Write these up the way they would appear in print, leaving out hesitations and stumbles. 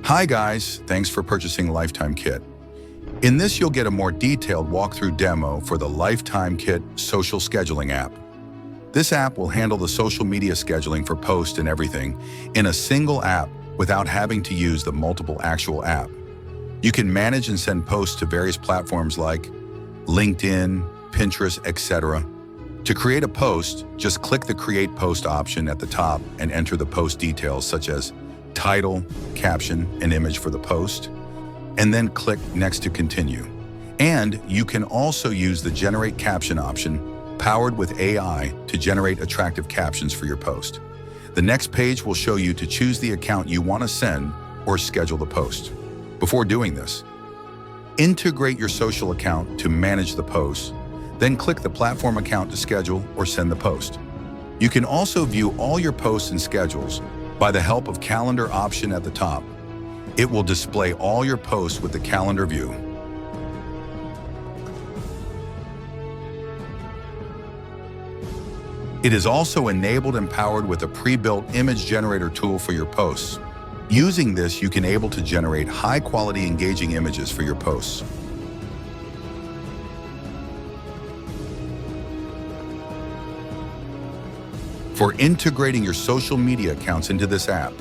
Hi guys, thanks for purchasing LifeTime Kit. In this, you'll get a more detailed walkthrough demo for the LifeTime Kit social scheduling app. This app will handle the social media scheduling for posts and everything in a single app without having to use the multiple actual app. You can manage and send posts to various platforms like LinkedIn, Pinterest, etc. To create a post, just click the Create Post option at the top and enter the post details such as title, caption, and image for the post, and then click Next to continue. And you can also use the Generate Caption option powered with AI to generate attractive captions for your post. The next page will show you to choose the account you want to send or schedule the post. Before doing this, integrate your social account to manage the post, then click the platform account to schedule or send the post. You can also view all your posts and schedules by the help of Calendar option at the top. It will display all your posts with the calendar view. It is also enabled and powered with a pre-built image generator tool for your posts. Using this, you can able to generate high-quality engaging images for your posts. For integrating your social media accounts into this app,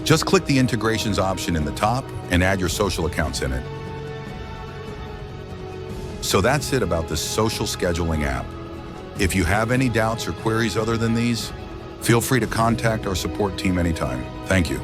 just click the Integrations option in the top and add your social accounts in it. So that's it about this social scheduling app. If you have any doubts or queries other than these, feel free to contact our support team anytime. Thank you.